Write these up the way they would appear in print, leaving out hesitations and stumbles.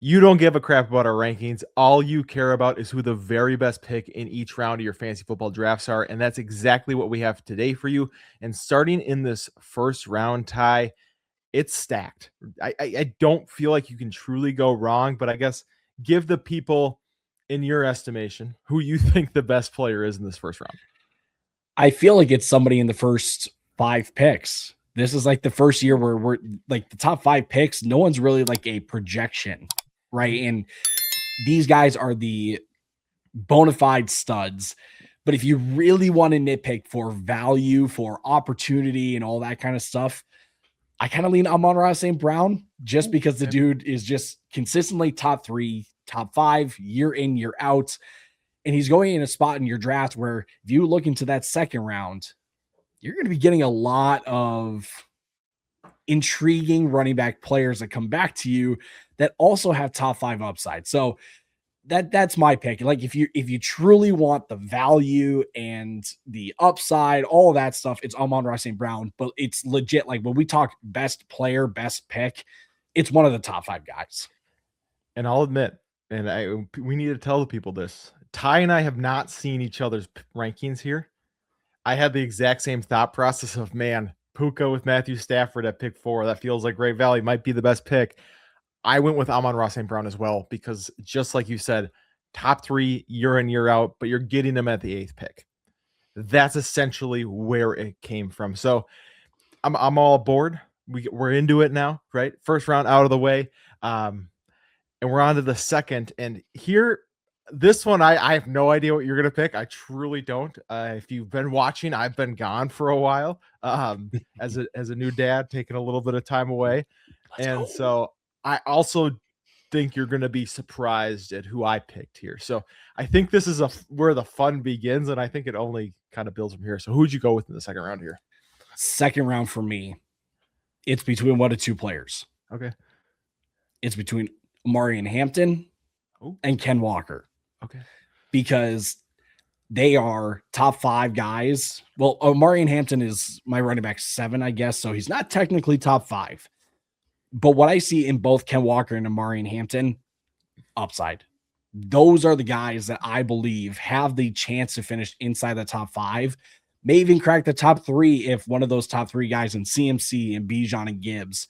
You don't give a crap about our rankings. All you care about is who the very best pick in each round of your fantasy football drafts are. And that's exactly what we have today for you. And starting in this first round, Ty, it's stacked. I don't feel like you can truly go wrong, but I guess give the people, in your estimation, who you think the best player is in this first round. I feel like it's somebody in the first 5 picks. This is like the first year where we're like the top 5 picks. No one's really like a projection, right? And these guys are the bona fide studs. But if you really want to nitpick for value, for opportunity, and all that kind of stuff, I kind of lean Amon-Ra St. Brown just because the dude is just consistently top 3, top 5, year in, year out. And he's going in a spot in your draft where if you look into that second round, you're going to be getting a lot of intriguing running back players that come back to you that also have top 5 upside. So that's my pick. Like if you truly want the value and the upside, all of that stuff, it's Amon-Ra St. Brown, but it's legit. Like when we talk best player, best pick, it's one of the top 5 guys. And I'll admit, and we need to tell the people this, Ty and I have not seen each other's rankings here. I had the exact same thought process of, man, Puka with Matthew Stafford at pick 4. That feels like great value. Might be the best pick. I went with Amon-Ra St. Brown as well, because just like you said, top 3 year in, year out, but you're getting them at the 8th pick. That's essentially where it came from. So I'm all aboard. We're into it now, right? First round out of the way. And we're on to the second. And here, this one, I have no idea what you're going to pick. I truly don't. If you've been watching, I've been gone for a while as a new dad, taking a little bit of time away. So I also think you're going to be surprised at who I picked here. So I think this is where the fun begins, and I think it only kind of builds from here. So who'd you go with in the second round here? Second round for me, it's between 1 of 2 players. Okay. It's between Omarion Hampton and Ken Walker. Okay. Because they are top 5 guys. Well, Omarion Hampton is my running back 7, I guess. So he's not technically top 5. But what I see in both Ken Walker and Omarion Hampton, upside. Those are the guys that I believe have the chance to finish inside the top 5. May even crack the top 3 if one of those top 3 guys in CMC and Bijan and Gibbs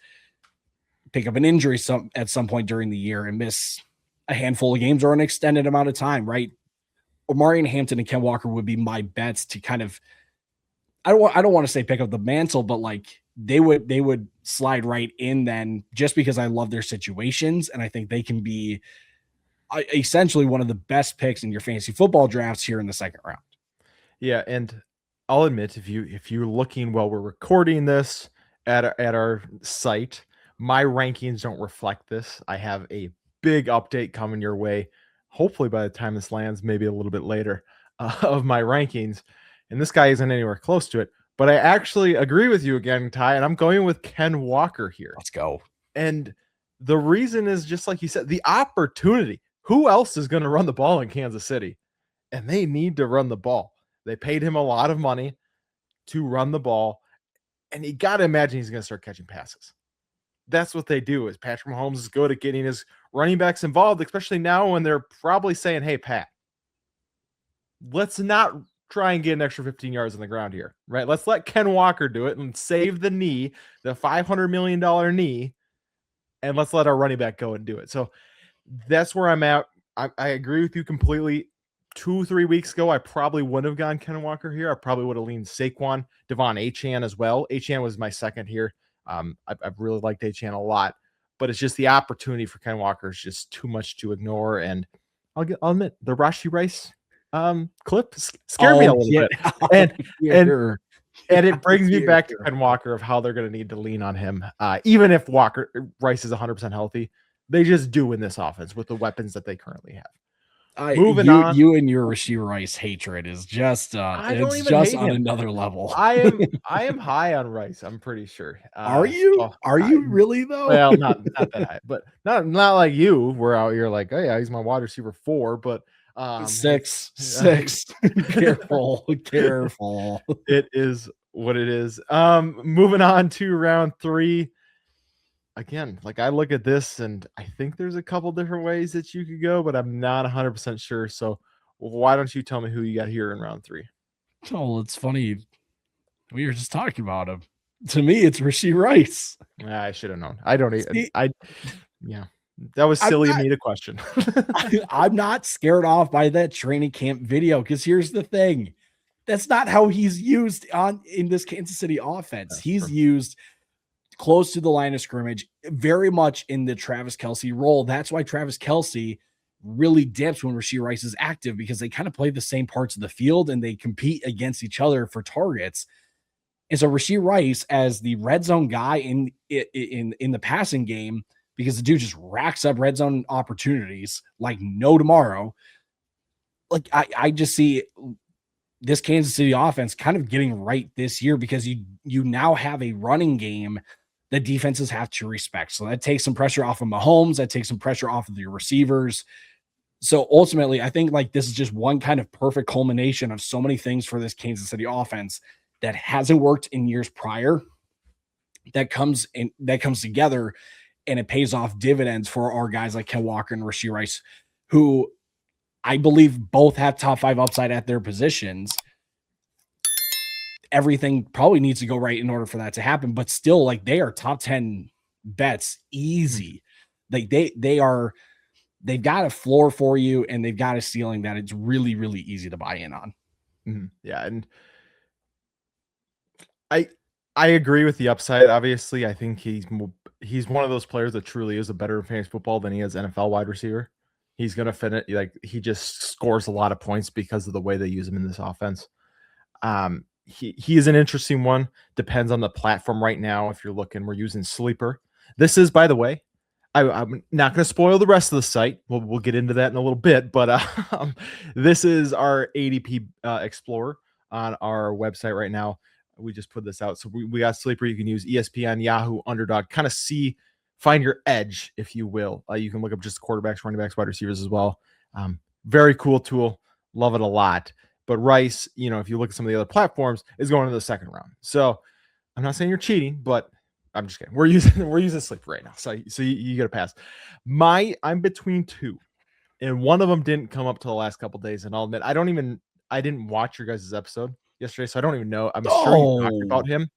pick up an injury at some point during the year and miss a handful of games or an extended amount of time, right? Omarion Hampton and Ken Walker would be my bets to kind of, I don't want to say pick up the mantle, but like they would slide right in then, just because I love their situations. And I think they can be essentially one of the best picks in your fantasy football drafts here in the second round. Yeah. And I'll admit, if you're looking while we're recording this at our site, my rankings don't reflect this. I have a big update coming your way, hopefully by the time this lands, maybe a little bit later, of my rankings. And this guy isn't anywhere close to it. But I actually agree with you again, Ty, and I'm going with Ken Walker here. Let's go. And the reason is just like you said, the opportunity. Who else is going to run the ball in Kansas City? And they need to run the ball. They paid him a lot of money to run the ball. And you got to imagine he's going to start catching passes. That's what they do. Is Patrick Mahomes is good at getting his running backs involved, especially now when they're probably saying, hey, Pat, let's not try and get an extra 15 yards on the ground here, right? Let's let Ken Walker do it and save the knee, the $500 million knee, and let's let our running back go and do it. So that's where I'm at. I agree with you completely. 2-3 weeks ago, I probably wouldn't have gone Ken Walker here. I probably would have leaned Saquon, Devon Achane as well. Achane was my second here. I've really liked Achane a lot, but it's just the opportunity for Ken Walker is just too much to ignore. And I'll admit the Rashee Rice clip scared me a little bit. And it brings me back to Ken Walker of how they're going to need to lean on him. Even if Rice is 100% healthy, they just do in this offense with the weapons that they currently have. Moving on, you and your Rashee Rice hatred is just it's just on another level. I am high on Rice. I'm pretty sure. Are you? Are you really though? Well, not that high, but not like you. We're out here like, oh yeah, he's my wide receiver 4, but 6. Careful. It is what it is. Moving on to round 3. again, like I look at this and I think there's a couple different ways that you could go, but I'm not 100% sure. So why don't you tell me who you got here in round 3? Oh, it's funny. We were just talking about him. To me, it's Rashee Rice. I should have known. I don't even. See, Yeah, that was I'm silly of not, me to question. I'm not scared off by that training camp video because here's the thing. That's not how he's used in this Kansas City offense. That's He's true. used close to the line of scrimmage, very much in the Travis Kelce role. That's why Travis Kelce really dips when Rashee Rice is active, because they kind of play the same parts of the field and they compete against each other for targets. And so Rashee Rice, as the red zone guy in the passing game, because the dude just racks up red zone opportunities like no tomorrow. Like I just see this Kansas City offense kind of getting right this year, because you now have a running game that defenses have to respect. So that takes some pressure off of Mahomes. That takes some pressure off of your receivers. So ultimately, I think like this is just one kind of perfect culmination of so many things for this Kansas City offense that hasn't worked in years prior. That comes together, and it pays off dividends for our guys like Ken Walker and Rashee Rice, who I believe both have top 5 upside at their positions. Everything probably needs to go right in order for that to happen, but still, like, they are top 10 bets easy. Like they've got a floor for you, and they've got a ceiling that it's really, really easy to buy in on. Yeah, and I agree with the upside. Obviously, I think he's one of those players that truly is a better fantasy football than he is NFL wide receiver. He's gonna fit it. Like, he just scores a lot of points because of the way they use him in this offense. He is an interesting one. Depends on the platform right now. If you're looking, we're using Sleeper. This is, by the way, I'm not going to spoil the rest of the site. We'll get into that in a little bit, but this is our ADP Explorer on our website right now. We just put this out. So we got Sleeper. You can use ESPN, Yahoo, Underdog, kind of find your edge, if you will. You can look up just quarterbacks, running backs, wide receivers as well. Very cool tool. Love it a lot. But Rice, if you look at some of the other platforms, is going to the second round. So I'm not saying you're cheating, but I'm just kidding. We're using Sleeper right now. So you get a pass. I'm between 2, and one of them didn't come up till the last couple days. And I'll admit, I didn't watch your guys' episode yesterday, so I don't even know. I'm sure you talked about him,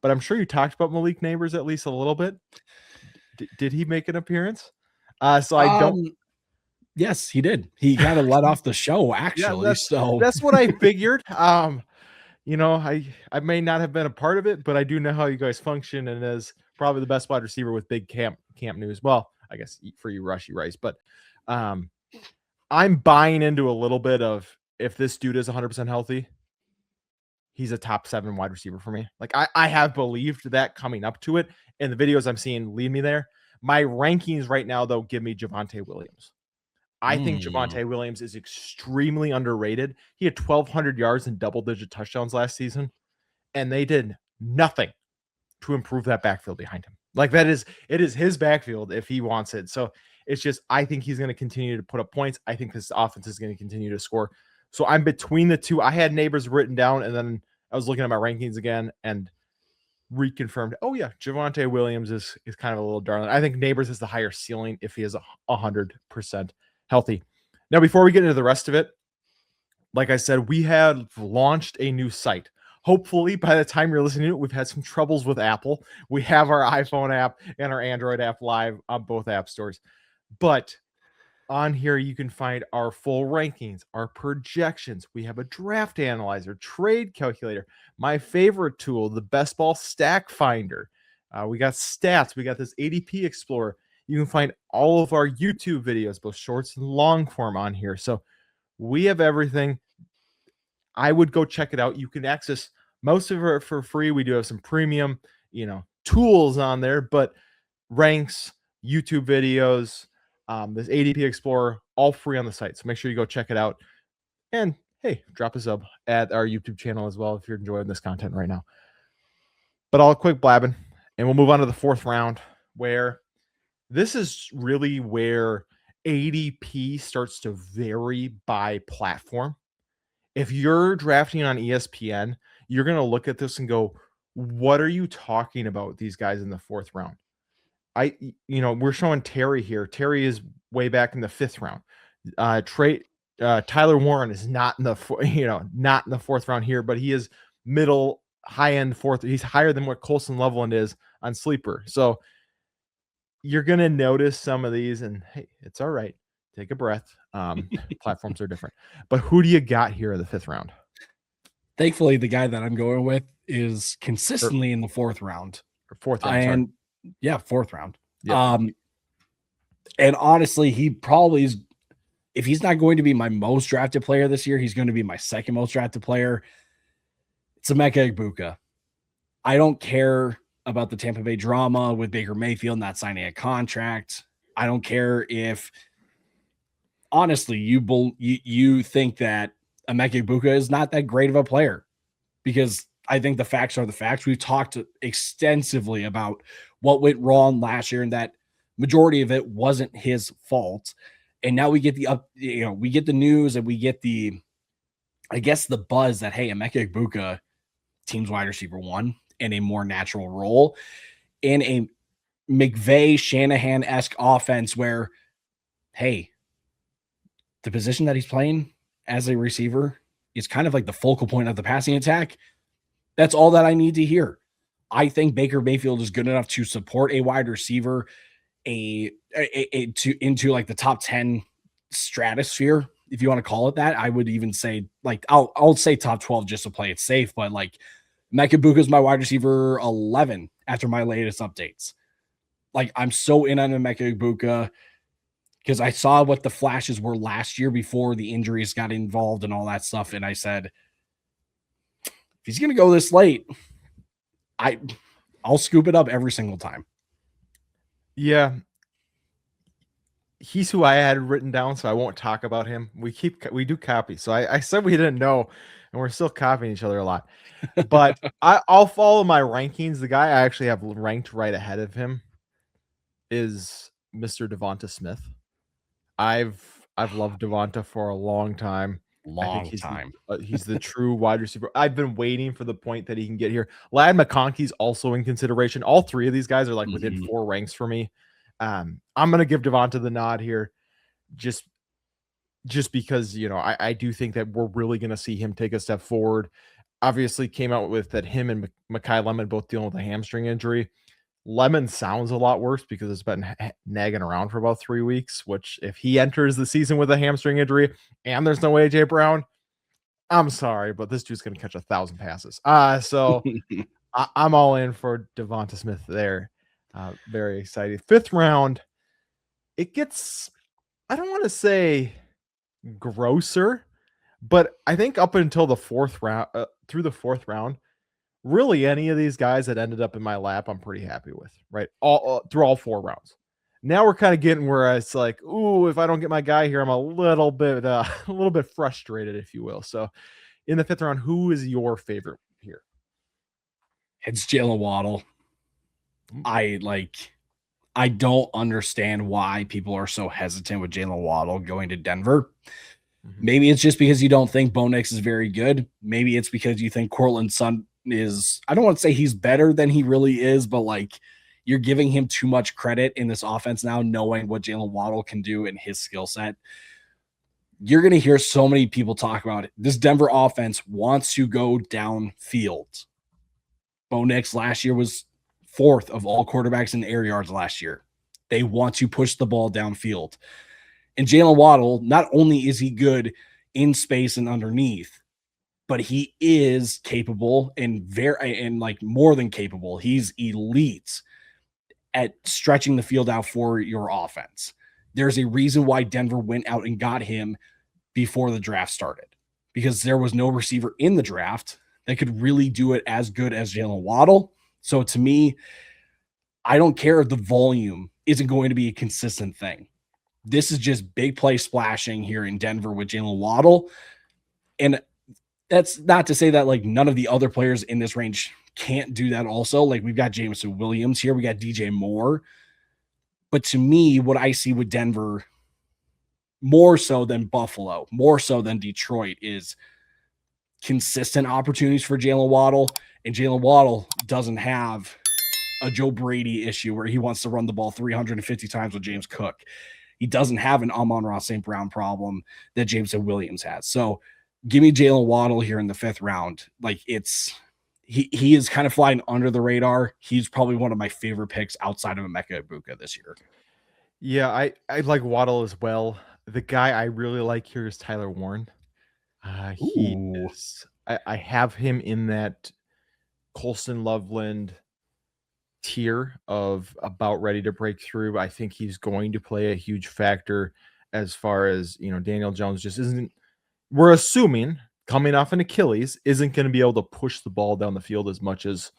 but I'm sure you talked about Malik Neighbors at least a little bit. Did he make an appearance? So I don't. Yes, he did. He kind of let off the show, actually. Yeah, that's what I figured. I may not have been a part of it, but I do know how you guys function, and as probably the best wide receiver with big camp news. Well, I guess for you, Rashee Rice, but I'm buying into a little bit of, if this dude is 100% healthy, he's a top 7 wide receiver for me. Like, I have believed that coming up to it, and the videos I'm seeing lead me there. My rankings right now, though, give me Javonte Williams. I think Javonte Williams is extremely underrated. He had 1,200 yards and double-digit touchdowns last season, and they did nothing to improve that backfield behind him. Like, it is his backfield if he wants it. So it's just, I think he's going to continue to put up points. I think this offense is going to continue to score. So I'm between the 2. I had Neighbors written down, and then I was looking at my rankings again and reconfirmed. Oh yeah, Javonte Williams is kind of a little darling. I think Neighbors is the higher ceiling if he is 100% healthy. Now, before we get into the rest of it, like I said, we have launched a new site. Hopefully, by the time you're listening to it, we've had some troubles with Apple. We have our iPhone app and our Android app live on both app stores. But on here, you can find our full rankings, our projections. We have a draft analyzer, trade calculator, my favorite tool, the Best Ball Stack Finder. We got stats. We got this ADP Explorer. You can find all of our YouTube videos, both shorts and long form, on here. So we have everything. I would go check it out. You can access most of it for free. We do have some premium, tools on there, but ranks, YouTube videos, this ADP Explorer, all free on the site. So make sure you go check it out. And hey, drop a sub at our YouTube channel as well if you're enjoying this content right now. But I'll quick blabbing, and we'll move on to the 4th round, where this is really where ADP starts to vary by platform. If you're drafting on ESPN, you're going to look at this and go, what are you talking about, these guys in the 4th round? we're showing Terry here. Terry is way back in the 5th round. Tyler Warren is not in the not in the 4th round here, but he is middle high end 4th. He's higher than what Colson Loveland is on Sleeper. So you're gonna notice some of these, and hey, it's all right. Take a breath. Platforms are different. But who do you got here in the 5th round? Thankfully, the guy that I'm going with is consistently in the 4th round. 4th round, and yeah, 4th round. Yeah. And honestly, he probably is. If he's not going to be my most drafted player this year, he's going to be my 2nd most drafted player. It's Emeka Egbuka. I don't care about the Tampa Bay drama with Baker Mayfield not signing a contract. I don't care if, honestly, you think that Emeka Egbuka is not that great of a player, because I think the facts are the facts. We've talked extensively about what went wrong last year, and that majority of it wasn't his fault. And now we get we get the news, and we get the buzz that, hey, Emeka Egbuka, team's wide receiver 1 in a more natural role in a McVay Shanahan-esque offense where, hey, the position that he's playing as a receiver is kind of like the focal point of the passing attack. That's all that I need to hear. I think Baker Mayfield is good enough to support a wide receiver into like the top 10 stratosphere, if you want to call it that. I would even say, like, I'll say top 12 just to play it safe, but like Emeka Egbuka is my wide receiver 11 after my latest updates. Like, I'm so in on Emeka Egbuka because I saw what the flashes were last year before the injuries got involved and all that stuff, and I said, if he's going to go this late, I'll scoop it up every single time. Yeah. He's who I had written down, so I won't talk about him. We do copy. So I said we didn't know, and we're still copying each other a lot. But I'll follow my rankings. The guy I actually have ranked right ahead of him is Mr. Devonta Smith. I've loved Devonta for a long time. He's the true wide receiver. I've been waiting for the point that he can get here. Ladd McConkey's also in consideration. All 3 of these guys are like within 4 ranks for me. I'm gonna give Devonta the nod here, just because I do think that we're really gonna see him take a step forward. Obviously, came out with that him and Mekhi Lemon both dealing with a hamstring injury. Lemon sounds a lot worse because it's been nagging around for about 3 weeks, which if he enters the season with a hamstring injury and there's no AJ Brown, I'm sorry, but this dude's going to catch 1,000 passes. So I'm all in for Devonta Smith there. Very excited. 5th round, it gets, I don't want to say grosser, but I think up until the 4th round, through the 4th round, really any of these guys that ended up in my lap, I'm pretty happy with, right? All through all 4 rounds. Now we're kind of getting where it's like, ooh, if I don't get my guy here, I'm a little bit frustrated, if you will. So in the 5th round, who is your favorite here? It's Jalen Waddle. I don't understand why people are so hesitant with Jalen Waddle going to Denver. Maybe it's just because you don't think Bo Nix is very good. Maybe it's because you think Cortland Sutton is, I don't want to say he's better than he really is, but like you're giving him too much credit in this offense now, knowing what Jalen Waddle can do in his skill set. You're going to hear so many people talk about it. This Denver offense wants to go downfield. Bo Nix last year was 4th of all quarterbacks in air yards last year. They want to push the ball downfield. And Jalen Waddle, not only is he good in space and underneath, but he is capable and like more than capable. He's elite at stretching the field out for your offense. There's a reason why Denver went out and got him before the draft started, because there was no receiver in the draft that could really do it as good as Jalen Waddle. So to me, I don't care if the volume isn't going to be a consistent thing. This is just big play splashing here in Denver with Jalen Waddle. And that's not to say that like none of the other players in this range can't do that also. Like we've got Jameson Williams here. We got DJ Moore. But to me, what I see with Denver, more so than Buffalo, more so than Detroit, is consistent opportunities for Jalen Waddle. And Jalen Waddle doesn't have a Joe Brady issue where he wants to run the ball 350 times with James Cook. He doesn't have an Amon-Ra St. Brown problem that Jameson Williams has. So give me Jalen Waddle here in the 5th round. Like he is kind of flying under the radar. He's probably one of my favorite picks outside of Emeka Egbuka this year. Yeah, I like Waddle as well. The guy I really like here is Tyler Warren. He Ooh. is. I have him in that Colston Loveland tier of about ready to break through. I think he's going to play a huge factor as far as, Daniel Jones just isn't. We're assuming coming off an Achilles isn't going to be able to push the ball down the field as much as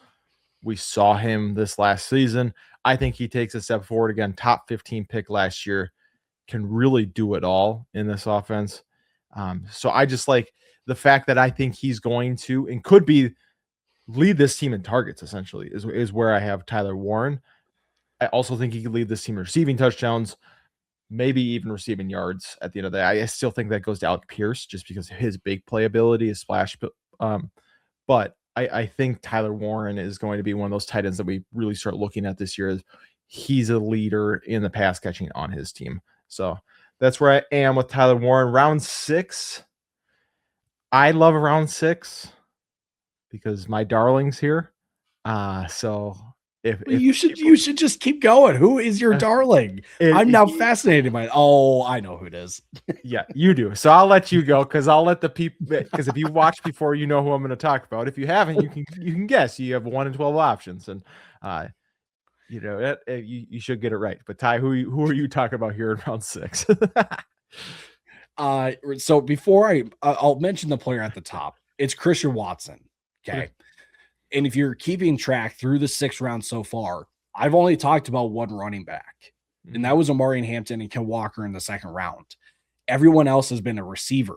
we saw him this last season. I think he takes a step forward again. Top 15 pick last year, can really do it all in this offense. So I just like the fact that I think he's going to and could be lead this team in targets, essentially, is where I have Tyler Warren. I also think he could lead this team in receiving touchdowns, maybe even receiving yards at the end of the day. I still think that goes to Alec Pierce just because his big playability is splash. But I think Tyler Warren is going to be one of those tight ends that we really start looking at this year. As he's a leader in the pass catching on his team. So that's where I am with Tyler Warren. Round 6. I love round 6 because my darling's here. So if you should just keep going. Who is your darling? I'm now fascinated by it. Oh, I know who it is. Yeah, you do. So I'll let you go because I'll let the people, because if you watched before, you know who I'm going to talk about. If you haven't, you can guess. You have 1 in 12 options, and you should get it right. But Ty, who are you talking about here in round 6? So before I'll mention the player at the top. It's Christian Watson. Okay. And if you're keeping track through the 6th round so far, I've only talked about one running back, and that was Amari Hampton and Ken Walker in the 2nd round. Everyone else has been a receiver.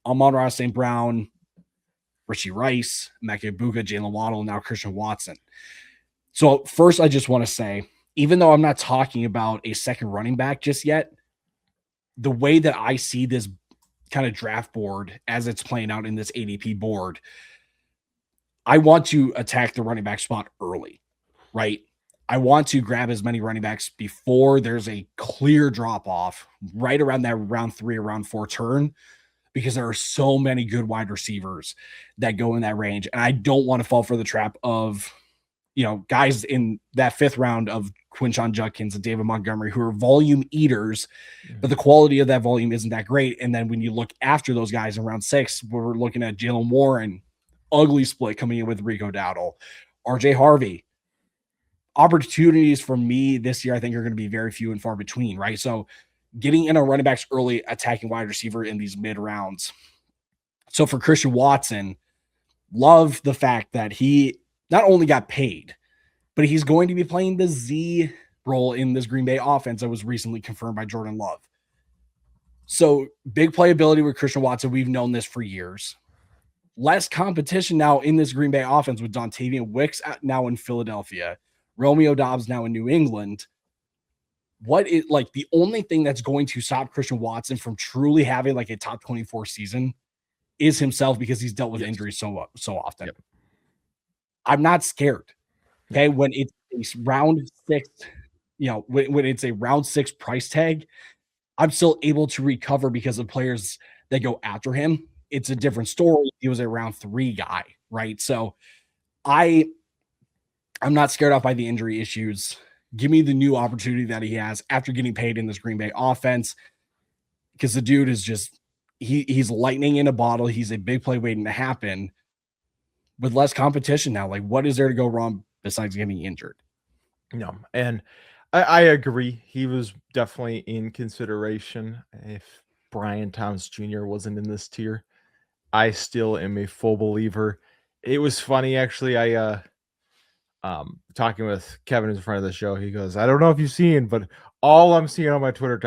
Amon-Ra St. Brown, Richie Rice, Emeka Egbuka, Jalen Waddle, and now Christian Watson. So first, I just want to say, even though I'm not talking about a 2nd running back just yet, the way that I see this kind of draft board as it's playing out in this ADP board, I want to attack the running back spot early, right? I want to grab as many running backs before there's a clear drop off right around that round 3 or round 4 turn, because there are so many good wide receivers that go in that range. And I don't want to fall for the trap of, guys in that 5th round of Quinshon Judkins and David Montgomery who are volume eaters, but the quality of that volume isn't that great. And then when you look after those guys in round 6, we're looking at Jalen Warren, ugly split coming in with Rico Dowdle, RJ Harvey. Opportunities for me this year, I think, are going to be very few and far between, right? So getting in a running backs early, attacking wide receiver in these mid rounds. So for Christian Watson, love the fact that he not only got paid, but he's going to be playing the Z role in this Green Bay offense that was recently confirmed by Jordan Love. So big playability with Christian Watson. We've known this for years. Less competition now in this Green Bay offense with Dontavian Wicks now in Philadelphia, Romeo Doubs now in New England. The only thing that's going to stop Christian Watson from truly having like a top 24 season is himself, because he's dealt with injuries so often. Yep. I'm not scared. Okay. When it's a round 6, when it's a round 6 price tag, I'm still able to recover because of players that go after him. It's a different story. He was a round 3 guy, right? So I'm not scared off by the injury issues. Give me the new opportunity that he has after getting paid in this Green Bay offense, because the dude is just he's lightning in a bottle. He's a big play waiting to happen with less competition now. Like, what is there to go wrong besides getting injured? No, and I agree. He was definitely in consideration. If Brian Thomas Jr. wasn't in this tier, I still am a full believer. It was funny, actually. I talking with Kevin, who's a friend of the show. He goes, I don't know if you've seen, but all I'm seeing on my Twitter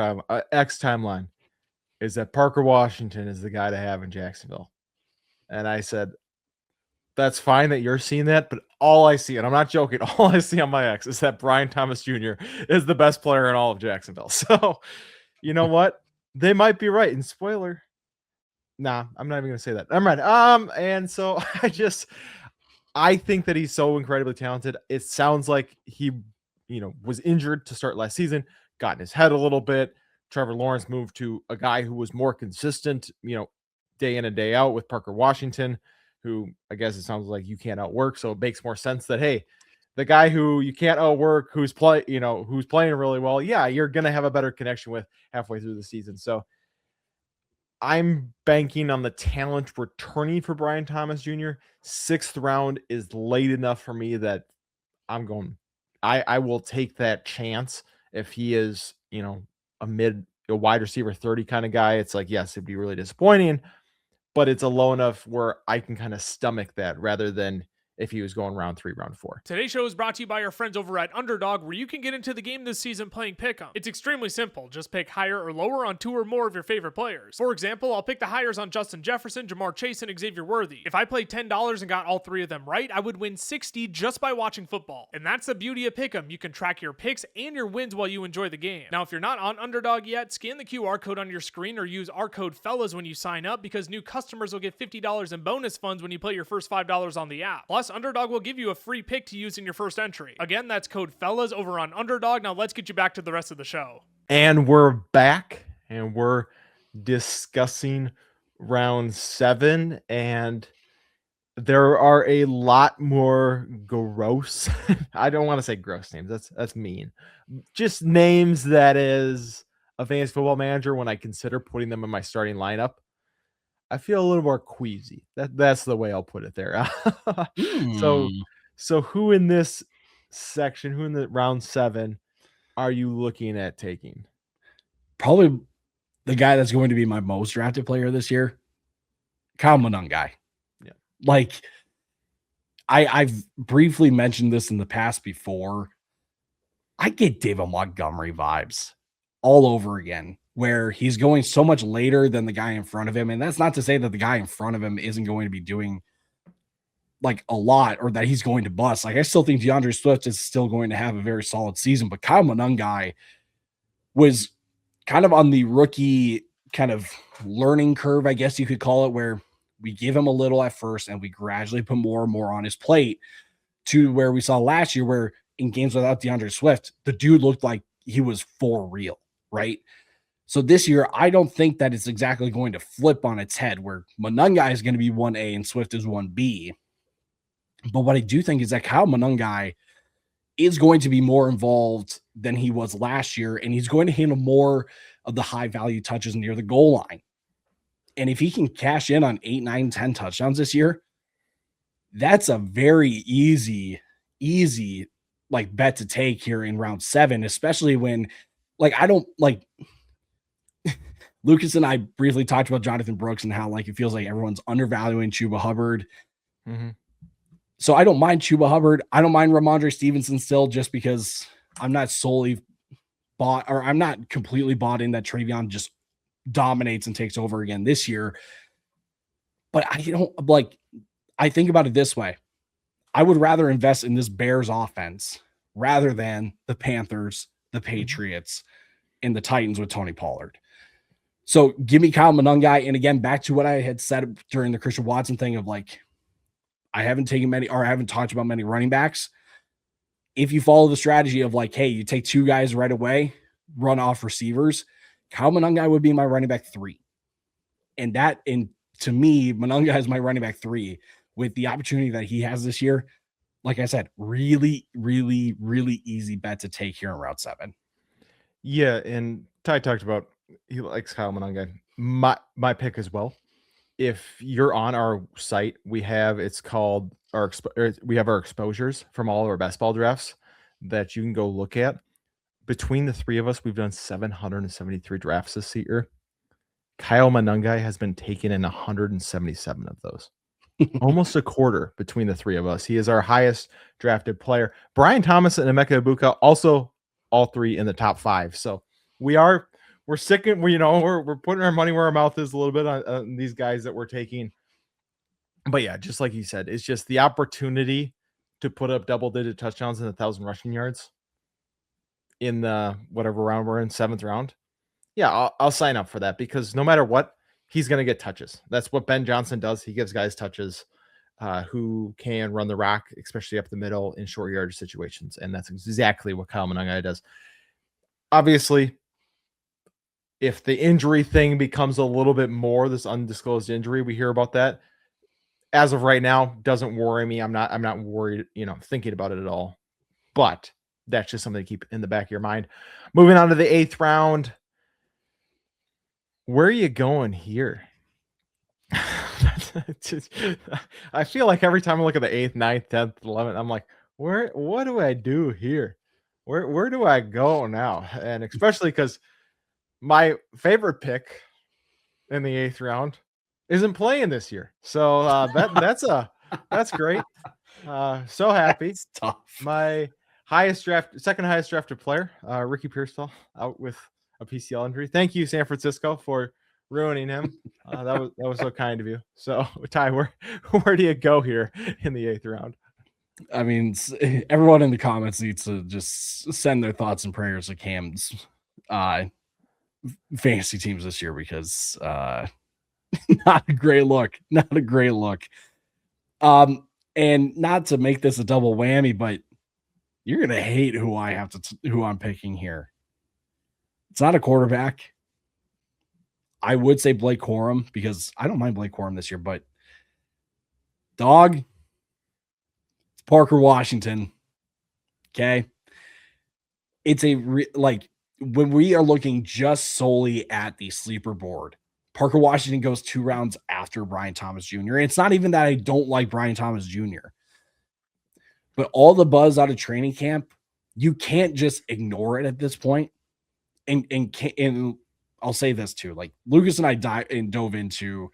X timeline is that Parker Washington is the guy to have in Jacksonville. And I said, that's fine that you're seeing that, but all I see, and I'm not joking, all I see on my X is that Brian Thomas Jr. is the best player in all of Jacksonville. So, you know what? They might be right. And spoiler, nah, I'm not even gonna say that. I'm right. And so I think that he's so incredibly talented. It sounds like he, was injured to start last season, got in his head a little bit. Trevor Lawrence moved to a guy who was more consistent, day in and day out with Parker Washington, who I guess it sounds like you can't outwork. So it makes more sense that, hey, the guy who you can't outwork, who's playing really well, yeah, you're gonna have a better connection with halfway through the season. So I'm banking on the talent returning for Brian Thomas Jr. 6th round is late enough for me that I'm going. I will take that chance if he is, a wide receiver 30 kind of guy. It's like, yes, it'd be really disappointing, but it's a low enough where I can kind of stomach that rather than if he was going round 3, round 4. Today's show is brought to you by our friends over at Underdog, where you can get into the game this season playing Pick'em. It's extremely simple. Just pick higher or lower on 2 or more of your favorite players. For example, I'll pick the highers on Justin Jefferson, Jamar Chase, and Xavier Worthy. If I played $10 and got all 3 of them right, I would win $60 just by watching football. And that's the beauty of Pick'em. You can track your picks and your wins while you enjoy the game. Now, if you're not on Underdog yet, scan the QR code on your screen or use our code FELLAS when you sign up, because new customers will get $50 in bonus funds when you play your first $5 on the app. Plus, Underdog will give you a free pick to use in your first entry. Again, that's code FELLAS over on Underdog. Now let's get you back to the rest of the show. And we're back and we're discussing round 7, and there are a lot more gross. I don't want to say gross names. That's mean. Just names that is a fantasy football manager, when I consider putting them in my starting lineup, I feel a little more queasy. That's the way I'll put it there. So who in this section, who in the round 7 are you looking at taking? Probably the guy that's going to be my most drafted player this year, Kyle Monangai. Yeah. Like, I've briefly mentioned this in the past before. I get David Montgomery vibes all over again, where he's going so much later than the guy in front of him. And that's not to say that the guy in front of him isn't going to be doing like a lot, or that he's going to bust. Like, I still think DeAndre Swift is still going to have a very solid season, but Kyle Monangai was kind of on the rookie kind of learning curve, I guess you could call it, where we give him a little at first and we gradually put more and more on his plate, to where we saw last year, where in games without DeAndre Swift, the dude looked like he was for real, right? So this year, I don't think that it's exactly going to flip on its head, where Monangai is going to be 1A and Swift is 1B. But what I do think is that Kyle Monangai is going to be more involved than he was last year, and he's going to handle more of the high value touches near the goal line. And if he can cash in on 8, 9, 10 touchdowns this year, that's a very easy like bet to take here in round 7, especially when, like, I don't like Lucas and I briefly talked about Jonathan Brooks and how, like, it feels like everyone's undervaluing Chuba Hubbard. Mm-hmm. So I don't mind Chuba Hubbard. I don't mind Ramondre Stevenson still, just because I'm not solely bought, or I'm not completely bought in that Travion just dominates and takes over again this year. But I don't like, I think about it this way. I would rather invest in this Bears offense rather than the Panthers, the Patriots, and the Titans with Tony Pollard. So give me Kyle Monangai. And again, back to what I had said during the Christian Watson thing of, like, I haven't taken many, or I haven't talked about many running backs. If you follow the strategy of, like, hey, you take 2 guys right away, run off receivers, Kyle Monangai would be my running back 3. And to me, Monangai is my running back 3 with the opportunity that he has this year. Like I said, really, really, really easy bet to take here in round 7. Yeah, and Ty talked about he likes Kyle Monangai. My pick as well. If you're on our site, we have we have our exposures from all of our best ball drafts that you can go look at. Between the 3 of us, we've done 773 drafts this year. Kyle Monangai has been taken in 177 of those. Almost a quarter between the 3 of us. He is our highest drafted player. Brian Thomas and Emeka Egbuka also all 3 in the top 5. So we're sticking, we're putting our money where our mouth is a little bit on these guys that we're taking. But yeah, just like you said, it's just the opportunity to put up double-digit touchdowns and 1,000 rushing yards in the whatever round we're in, 7th round. Yeah, I'll sign up for that, because no matter what, he's going to get touches. That's what Ben Johnson does. He gives guys touches. who can run the rock, especially up the middle in short yardage situations. And that's exactly what Kyle Monangai does. Obviously, if the injury thing becomes a little bit more, this undisclosed injury, we hear about that. As of right now, doesn't worry me. I'm not worried, thinking about it at all. But that's just something to keep in the back of your mind. Moving on to the 8th round. Where are you going here? I feel like every time I look at the 8th, 9th, 10th, 11th, I'm like, what do I do here? Where do I go now? And especially because my favorite pick in the 8th round isn't playing this year. So that's great. So happy. It's tough. My second highest drafted player, Ricky Pearsall, out with a PCL injury. Thank you, San Francisco, for ruining him. That was so kind of you. So, Ty, where do you go here in the 8th round? I mean, everyone in the comments needs to just send their thoughts and prayers to Cam's fantasy teams this year, because not a great look. Not a great look. And not to make this a double whammy, but you're gonna hate who I'm picking here. It's not a quarterback. I would say Blake Corum, because I don't mind Blake Corum this year, but dog, it's Parker Washington. Okay. It's when we are looking just solely at the sleeper board, Parker Washington goes 2 rounds after Brian Thomas Jr. And it's not even that I don't like Brian Thomas Jr., but all the buzz out of training camp, you can't just ignore it at this point. And I'll say this too, like Lucas and I dove into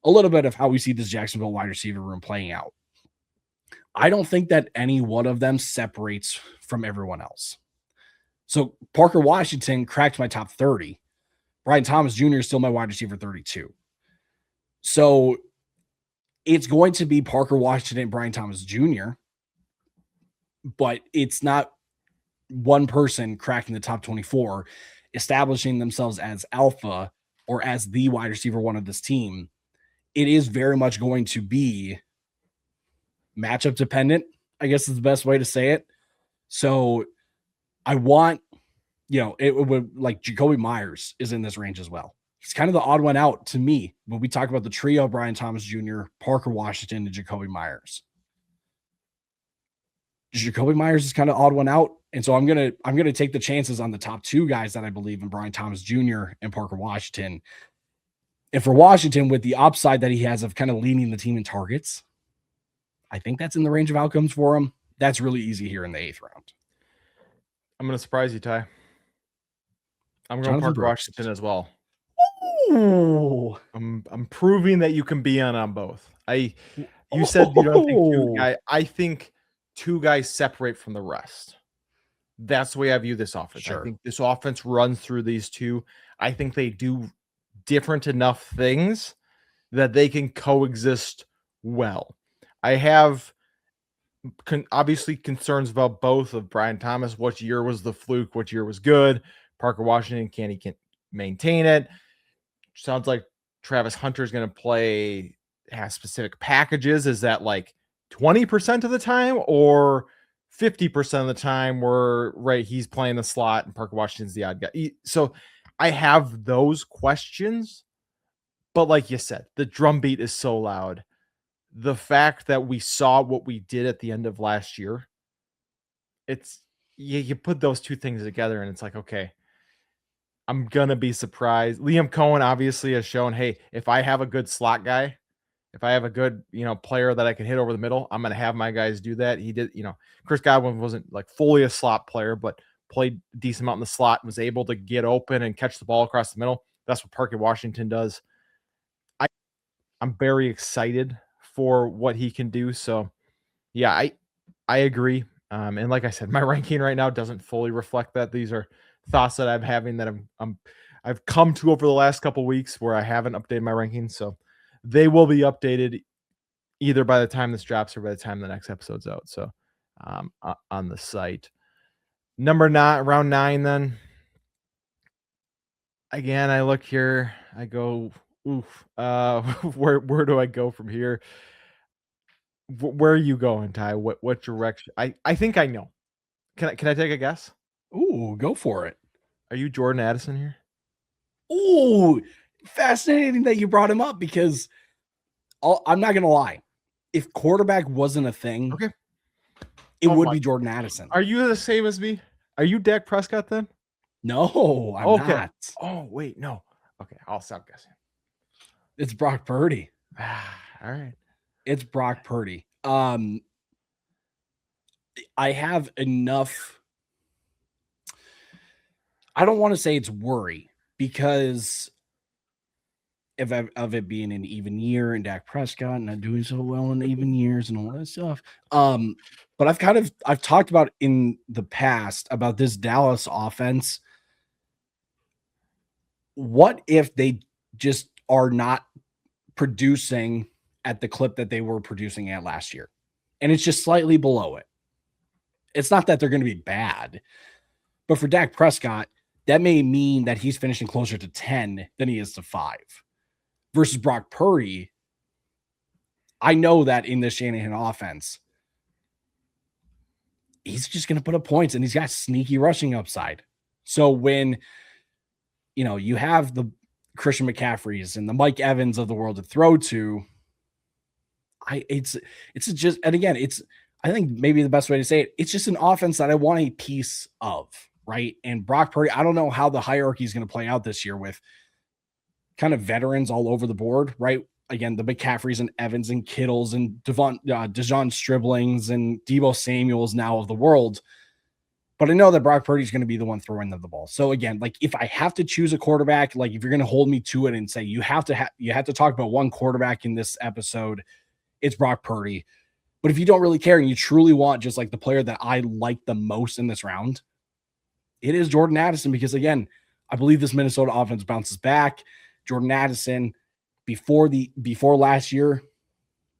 a little bit of how we see this Jacksonville wide receiver room playing out. I don't think that any one of them separates from everyone else. So Parker Washington cracked my top 30. Brian Thomas Jr. is still my wide receiver 32. So it's going to be Parker Washington and Brian Thomas Jr., but it's not one person cracking the top 24, establishing themselves as alpha or as the wide receiver one of this team. It is very much going to be matchup dependent, I guess is the best way to say it. So I want, it would, like, Jacoby Myers is in this range as well. He's kind of the odd one out to me when we talk about the trio: Brian Thomas Jr., Parker Washington, and Jacoby Myers. Jacoby Myers is kind of odd one out. And so I'm gonna take the chances on the top 2 guys that I believe in, Brian Thomas Jr. and Parker Washington. And for Washington, with the upside that he has of kind of leading the team in targets, I think that's in the range of outcomes for him. That's really easy here in the 8th round. I'm going to surprise you, Ty. I'm going Parker Washington as well. Ooh. I'm proving that you can be on both. You said you don't think 2 guys. I think 2 guys separate from the rest. That's the way I view this offense. Sure. I think this offense runs through these 2. I think they do different enough things that they can coexist well. I have obviously concerns about both of Brian Thomas. What year was the fluke? What year was good? Parker Washington, can he maintain it? Sounds like Travis Hunter is going to have specific packages. Is that like 20% of the time or 50% of the time where he's playing the slot and Parker Washington's the odd guy? So I have those questions, but like you said, the drumbeat is so loud. The fact that we saw what we did at the end of last year, it's you put those 2 things together and it's like, okay, I'm going to be surprised. Liam Cohen obviously has shown, hey, if I have a good slot guy, if I have a good, player that I can hit over the middle, I'm going to have my guys do that. He did, Chris Godwin wasn't like fully a slot player, but played a decent amount in the slot and was able to get open and catch the ball across the middle. That's what Parker Washington does. I'm very excited for what he can do. So yeah, I agree. And like I said, my ranking right now doesn't fully reflect that. These are thoughts that I'm having that I've come to over the last couple of weeks where I haven't updated my rankings. So they will be updated either by the time this drops or by the time the next episode's out. So on the site. Number 9, round 9, then. Again, I look here, I go, where do I go from here? Where are you going, Ty? What direction? I think I know. Can I take a guess? Ooh, go for it. Are you Jordan Addison here? Ooh, fascinating that you brought him up because I'm not going to lie. If quarterback wasn't a thing, Okay. it Oh would my- be Jordan Addison. Are you the same as me? Are you Dak Prescott then? No, I'm Okay. not. Oh, wait, no. Okay, I'll stop guessing. It's Brock Purdy. All right. It's Brock Purdy. I have enough. I don't want to say it's worry because of it being an even year and Dak Prescott not doing so well in even years and all that stuff. But I've talked about in the past about this Dallas offense. What if they just are not producing at the clip that they were producing at last year? And it's just slightly below it. It's not that they're going to be bad, but for Dak Prescott, that may mean that he's finishing closer to 10 than he is to 5. Versus Brock Purdy, I know that in this Shanahan offense, he's just going to put up points and he's got sneaky rushing upside. So when, you have the Christian McCaffreys and the Mike Evans of the world to throw to, I think maybe the best way to say it, it's just an offense that I want a piece of, right? And Brock Purdy, I don't know how the hierarchy is going to play out this year with kind of veterans all over the board, right? Again, the McCaffreys and Evans and Kittles and Dejon Striblings and Deebo Samuels now of the world. But I know that Brock Purdy is going to be the one throwing them the ball. So again, like if I have to choose a quarterback, like if you're going to hold me to it and say you have to talk about one quarterback in this episode, it's Brock Purdy. But if you don't really care and you truly want just like the player that I like the most in this round, it is Jordan Addison because again, I believe this Minnesota offense bounces back. Jordan Addison before last year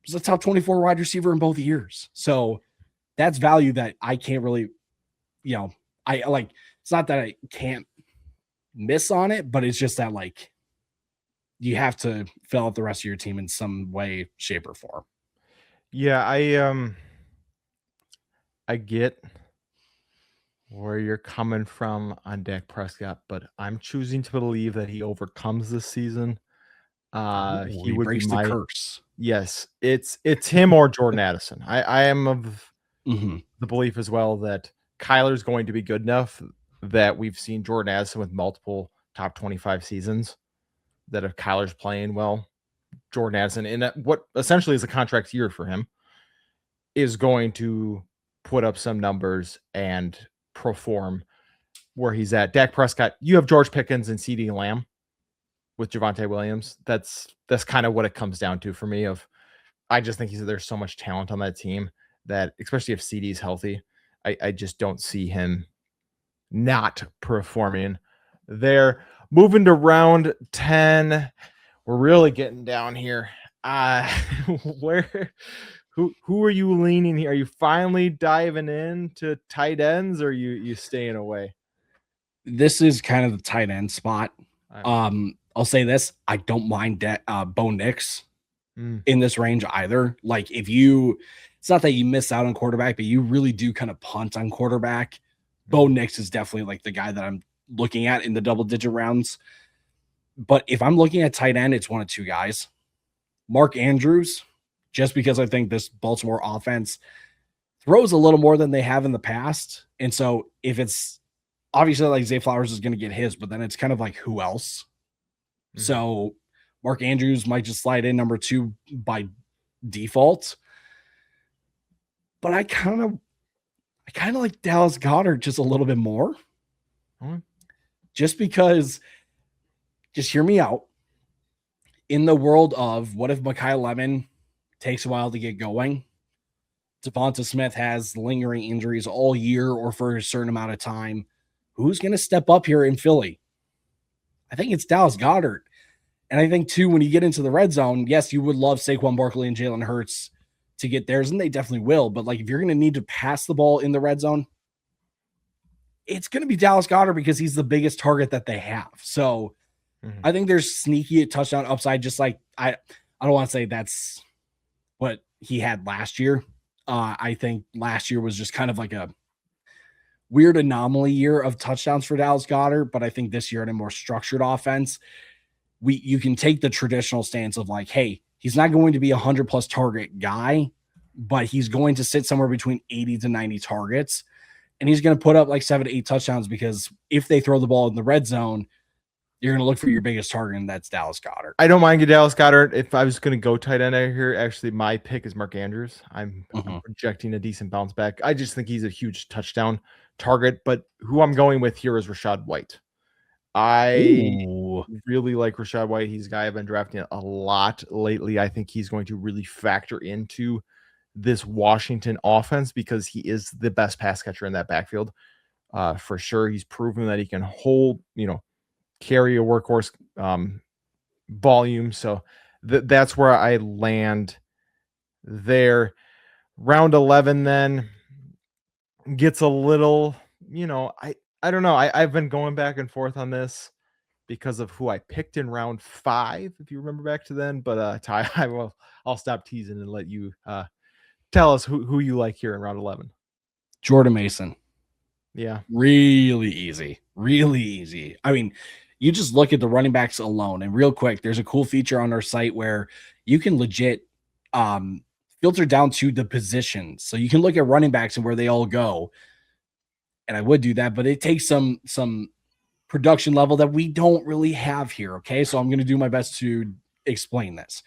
was a top 24 wide receiver in both years. So that's value that I can't really, I like, it's not that I can't miss on it, but it's just that like you have to fill out the rest of your team in some way, shape, or form. Yeah, I get where you're coming from on Dak Prescott, but I'm choosing to believe that he overcomes this season. He would breaks be my the curse. Yes, it's him or Jordan Addison. I am of Mm-hmm. the belief as well that Kyler's going to be good enough that we've seen Jordan Addison with multiple top 25 seasons, that if Kyler's playing well, Jordan Addison in what essentially is a contract year for him is going to put up some numbers and perform where he's at. Dak Prescott, you have George Pickens and CeeDee Lamb with Javonte Williams. That's kind of what it comes down to for me. I just think there's so much talent on that team that, especially if CeeDee's healthy, I just don't see him not performing there. Moving to round 10, we're really getting down here. Who are you leaning here? Are you finally diving into tight ends, or are you staying away? This is kind of the tight end spot. I'll say this: I don't mind Bo Nix in this range either. Like it's not that you miss out on quarterback, but you really do kind of punt on quarterback. Bo Nix is definitely like the guy that I'm looking at in the double-digit rounds. But if I'm looking at tight end, it's one of two guys. Mark Andrews, just because I think this Baltimore offense throws a little more than they have in the past. And so if it's obviously like Zay Flowers is going to get his, but then it's kind of like who else? Mm-hmm. So Mark Andrews might just slide in number 2 by default. But I kind of like Dallas Goedert just a little bit more. Mm-hmm. Just because, just hear me out. In the world of what if Mekhi Lemon takes a while to get going? Devonta Smith has lingering injuries all year or for a certain amount of time. Who's going to step up here in Philly? I think it's Dallas Goedert. And I think, too, when you get into the red zone, yes, you would love Saquon Barkley and Jalen Hurts to get theirs, and they definitely will. But, like, if you're going to need to pass the ball in the red zone, it's going to be Dallas Goedert because he's the biggest target that they have. So I think there's sneaky touchdown upside, just like I don't want to say that's what he had last year. I think last year was just kind of like a weird anomaly year of touchdowns for Dallas Goedert, but I think this year in a more structured offense, you can take the traditional stance of like, hey, he's not going to be 100+ target guy, but he's going to sit somewhere between 80 to 90 targets, and he's going to put up like 7 to 8 touchdowns because if they throw the ball in the red zone, you're going to look for your biggest target, and that's Dallas Goedert. I don't mind Dallas Goedert. If I was going to go tight end out here, actually, my pick is Mark Andrews. I'm projecting a decent bounce back. I just think he's a huge touchdown target, but who I'm going with here is Rachaad White. I really like Rachaad White. He's a guy I've been drafting a lot lately. I think he's going to really factor into this Washington offense because he is the best pass catcher in that backfield. For sure. He's proven that he can hold, carry a workhorse volume. So that's where I land there. Round 11 then gets a little, I don't know. I've been going back and forth on this because of who I picked in round 5, if you remember back to then. But Ty, I'll stop teasing and let you tell us who you like here in round 11. Jordan Mason. Yeah. Really easy. Really easy. I mean, you just look at the running backs alone, and real quick, there's a cool feature on our site where you can legit filter down to the positions. So you can look at running backs and where they all go. And I would do that, but it takes some production level that we don't really have here. Okay. So I'm going to do my best to explain this.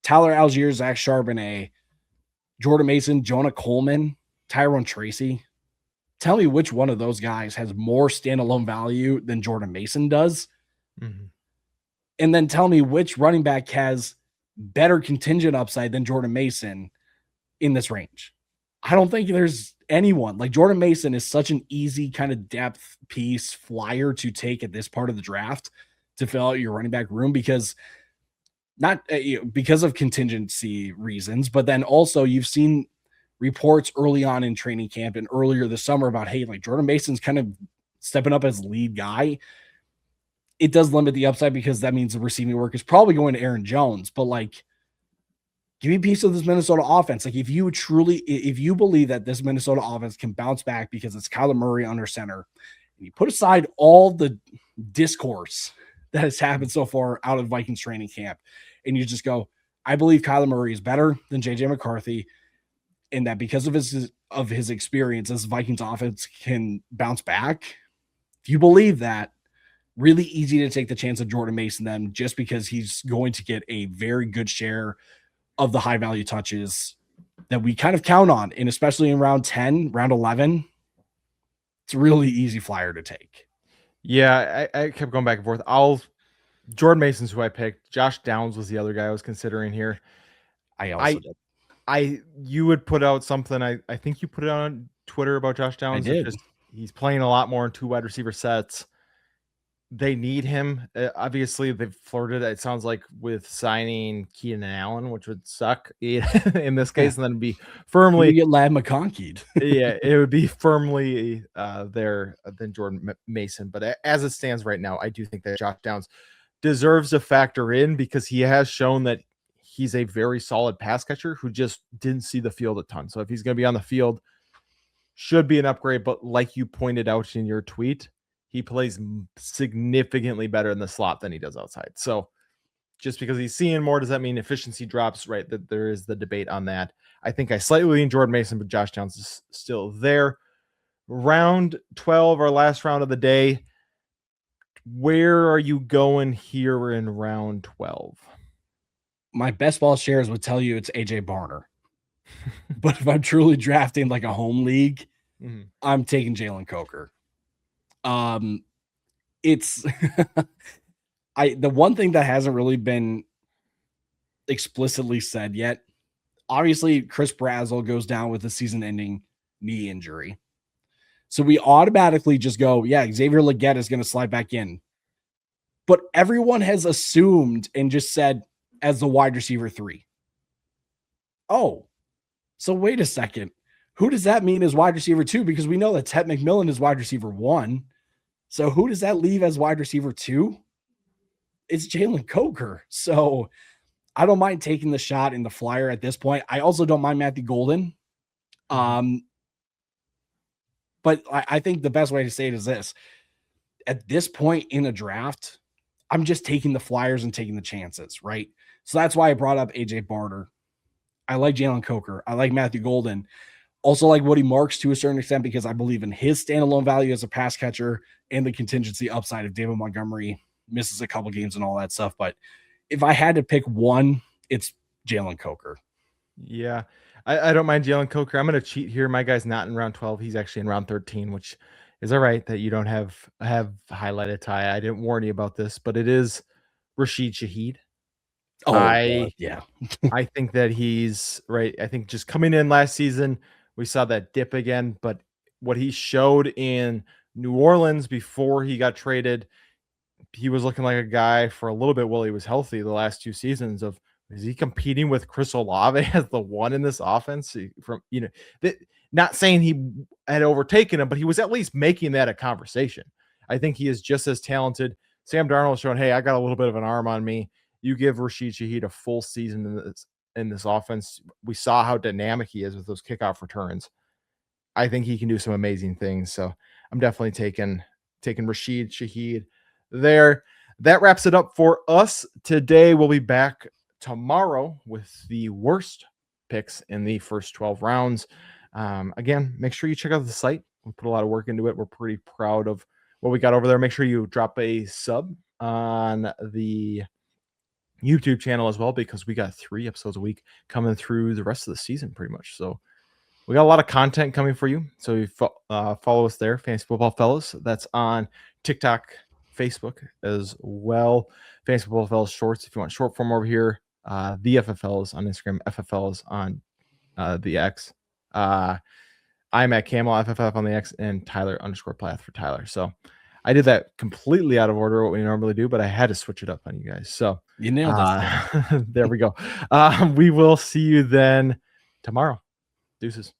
Tyler Algier, Zach Charbonnet, Jordan Mason, Jonah Coleman, Tyrone Tracy. Tell me which one of those guys has more standalone value than Jordan Mason does. Mm-hmm. And then tell me which running back has better contingent upside than Jordan Mason in this range. I don't think there's anyone. Like Jordan Mason is such an easy kind of depth piece flyer to take at this part of the draft to fill out your running back room because of contingency reasons, but then also you've seen reports early on in training camp and earlier this summer about, hey, like Jordan Mason's kind of stepping up as lead guy. It does limit the upside because that means the receiving work is probably going to Aaron Jones, but like, give me a piece of this Minnesota offense. Like if you believe that this Minnesota offense can bounce back because it's Kyler Murray under center, and you put aside all the discourse that has happened so far out of Vikings training camp, and you just go, I believe Kyler Murray is better than JJ McCarthy, and that because of his experience, this Vikings offense can bounce back. If you believe that, really easy to take the chance of Jordan Mason then, just because he's going to get a very good share of the high value touches that we kind of count on, and especially in round 10, round 11, it's a really easy flyer to take. Yeah, I kept going back and forth. Jordan Mason's who I picked. Josh Downs was the other guy I was considering here. I also did. You would put out something. I think you put it on Twitter about Josh Downs. I did. He's playing a lot more in 2 wide receiver sets. They need him. Obviously, they've flirted, it sounds like, with signing Keenan Allen, which would suck in this case, and then be firmly get Lad McConkey'd. Yeah, it would be firmly there than Jordan Mason. But as it stands right now, I do think that Josh Downs deserves to factor in because he has shown that he's a very solid pass catcher who just didn't see the field a ton. So if he's going to be on the field, should be an upgrade. But like you pointed out in your tweet, he plays significantly better in the slot than he does outside. So just because he's seeing more, does that mean efficiency drops? Right. That there is the debate on that. I think I slightly lean Jordan Mason, but Josh Downs is still there. Round 12, our last round of the day. Where are you going here in round 12? My best ball shares would tell you it's AJ Barner. But if I'm truly drafting like a home league, I'm taking Jalen Coker. It's the one thing that hasn't really been explicitly said yet. Obviously, Chris Brazzell goes down with a season-ending knee injury. So we automatically just go, yeah, Xavier Legette is going to slide back in. But everyone has assumed and just said as the wide receiver 3. Oh, so wait a second. Who does that mean as wide receiver 2? Because we know that Ted McMillan is wide receiver 1. So who does that leave as wide receiver 2? It's Jalen Coker. So I don't mind taking the shot in the flyer at this point. I also don't mind Matthew Golden. But I think the best way to say it is this. At this point in a draft, I'm just taking the flyers and taking the chances, right? So that's why I brought up AJ Barter. I like Jalen Coker. I like Matthew Golden. Also like Woody Marks to a certain extent because I believe in his standalone value as a pass catcher and the contingency upside of David Montgomery misses a couple games and all that stuff. But if I had to pick one, it's Jalen Coker. Yeah, I don't mind Jalen Coker. I'm going to cheat here. My guy's not in round 12. He's actually in round 13, which is all right that you don't have highlighted, Ty. I didn't warn you about this, but it is Rashid Shaheed. Yeah. I think that he's right. I think just coming in last season, we saw that dip again, but what he showed in New Orleans before he got traded, he was looking like a guy for a little bit while he was healthy the last 2 seasons of, is he competing with Chris Olave as the one in this offense? From, not saying he had overtaken him, but he was at least making that a conversation. I think he is just as talented. Sam Darnold showing, hey, I got a little bit of an arm on me. You give Rashid Shaheed a full season in this offense. We saw how dynamic he is with those kickoff returns. I think he can do some amazing things. So I'm definitely taking Rashid Shaheed there. That wraps it up for us today. We'll be back tomorrow with the worst picks in the first 12 rounds. Again, make sure you check out the site. We put a lot of work into it. We're pretty proud of what we got over there. Make sure you drop a sub on the YouTube channel as well, because we got 3 episodes a week coming through the rest of the season pretty much. So we got a lot of content coming for you. So you follow us there, Fantasy Football Fellas. That's on TikTok, Facebook as well. Fantasy Football Fellas Shorts. If you want short form over here, the FFLs on Instagram, FFLs on the X. I'm at Camel FFF on the X, and Tyler_Plath for Tyler. So I did that completely out of order, what we normally do, but I had to switch it up on you guys. So You nailed it. there we go. We will see you then tomorrow. Deuces.